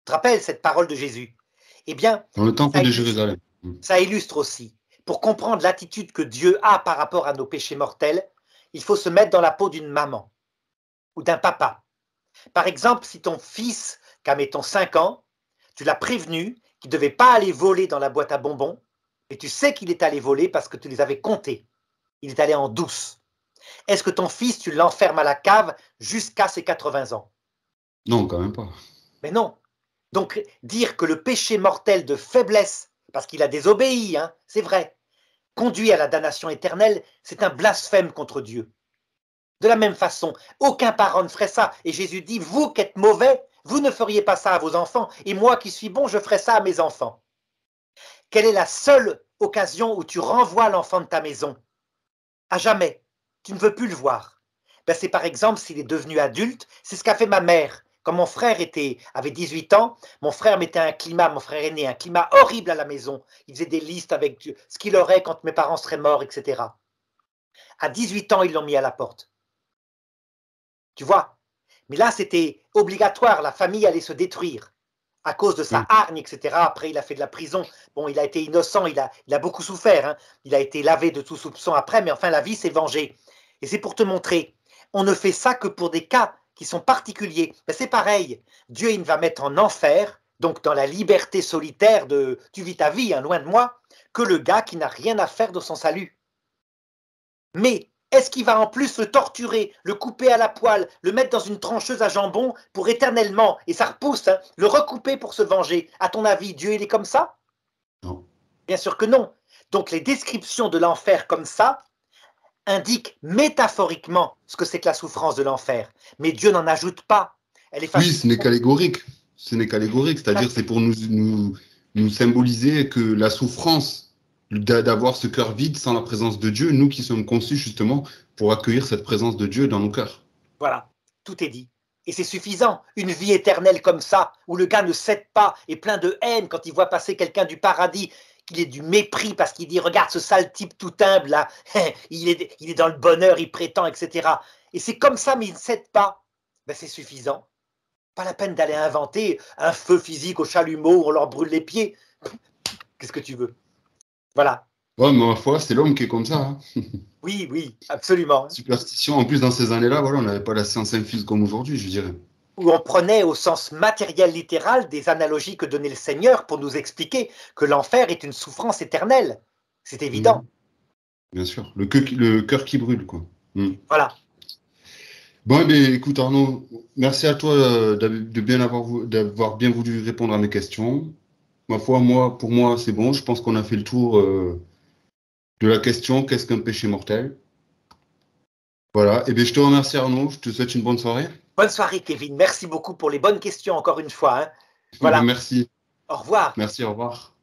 B: Tu te rappelles cette parole de Jésus? Eh bien,
A: Dans le temple
B: ça
A: de
B: illustre,
A: Jérusalem.
B: ça illustre aussi. Pour comprendre l'attitude que Dieu a par rapport à nos péchés mortels, il faut se mettre dans la peau d'une maman ou d'un papa. Par exemple, si ton fils, qui a mettons 5 ans, tu l'as prévenu qu'il ne devait pas aller voler dans la boîte à bonbons, et tu sais qu'il est allé voler parce que tu les avais comptés. Il est allé en douce. Est-ce que ton fils, tu l'enfermes à la cave jusqu'à ses 80 ans?
A: Non, quand même pas.
B: Mais non. Donc, dire que le péché mortel de faiblesse, parce qu'il a désobéi, hein, c'est vrai, conduit à la damnation éternelle, c'est un blasphème contre Dieu. De la même façon, aucun parent ne ferait ça. Et Jésus dit, vous qui êtes mauvais, vous ne feriez pas ça à vos enfants, et moi qui suis bon, je ferai ça à mes enfants. Quelle est la seule occasion où tu renvoies l'enfant de ta maison? À jamais. Tu ne veux plus le voir. Ben, c'est par exemple s'il est devenu adulte, c'est ce qu'a fait ma mère. Quand mon frère avait 18 ans, mon frère mettait mon frère aîné, un climat horrible à la maison. Il faisait des listes avec ce qu'il aurait quand mes parents seraient morts, etc. À 18 ans, ils l'ont mis à la porte. Tu vois? Mais là, c'était obligatoire, la famille allait se détruire à cause de sa hargne, etc. Après, il a fait de la prison. Bon, il a été innocent, il a beaucoup souffert, hein. Il a été lavé de tout soupçon après, mais enfin, la vie s'est vengée. Et c'est pour te montrer, on ne fait ça que pour des cas qui sont particuliers. Ben, c'est pareil, Dieu, il va mettre en enfer, donc dans la liberté solitaire de « tu vis ta vie, hein, loin de moi », que le gars qui n'a rien à faire de son salut. Mais est-ce qu'il va en plus le torturer, le couper à la poêle, le mettre dans une trancheuse à jambon pour éternellement, et ça repousse, hein, le recouper pour se venger? À ton avis, Dieu, il est comme ça?
A: Non.
B: Bien sûr que non. Donc les descriptions de l'enfer comme ça indiquent métaphoriquement ce que c'est que la souffrance de l'enfer. Mais Dieu n'en ajoute pas. Elle est
A: Oui, ce n'est qu'allégorique. Ce n'est qu'allégorique, c'est-à-dire c'est pour nous symboliser que la souffrance d'avoir ce cœur vide sans la présence de Dieu, nous qui sommes conçus justement pour accueillir cette présence de Dieu dans nos cœurs.
B: Voilà, tout est dit. Et c'est suffisant, une vie éternelle comme ça, où le gars ne cède pas, et plein de haine quand il voit passer quelqu'un du paradis, qu'il ait du mépris parce qu'il dit « Regarde ce sale type tout humble là, il est dans le bonheur, il prétend, etc. » Et c'est comme ça, mais il ne cède pas. Ben, c'est suffisant. Pas la peine d'aller inventer un feu physique au chalumeau où on leur brûle les pieds. Qu'est-ce que tu veux? Voilà.
A: Ouais, mais ma foi, c'est l'homme qui est comme ça. Hein.
B: Oui, oui, absolument.
A: Superstition. En plus, dans ces années-là, voilà, on n'avait pas la science infuse comme aujourd'hui, je dirais.
B: Où on prenait au sens matériel littéral des analogies que donnait le Seigneur pour nous expliquer que l'enfer est une souffrance éternelle. C'est évident.
A: Bien sûr. Le cœur qui brûle, quoi.
B: Voilà.
A: Bon, eh bien, écoute Arnaud, merci à toi d'avoir bien voulu répondre à mes questions. Ma foi, pour moi, c'est bon. Je pense qu'on a fait le tour de la question, qu'est-ce qu'un péché mortel? Voilà. Eh bien, je te remercie Arnaud. Je te souhaite une bonne soirée.
B: Bonne soirée, Kevin. Merci beaucoup pour les bonnes questions encore une fois, hein. Voilà.
A: Merci.
B: Au revoir.
A: Merci, au revoir.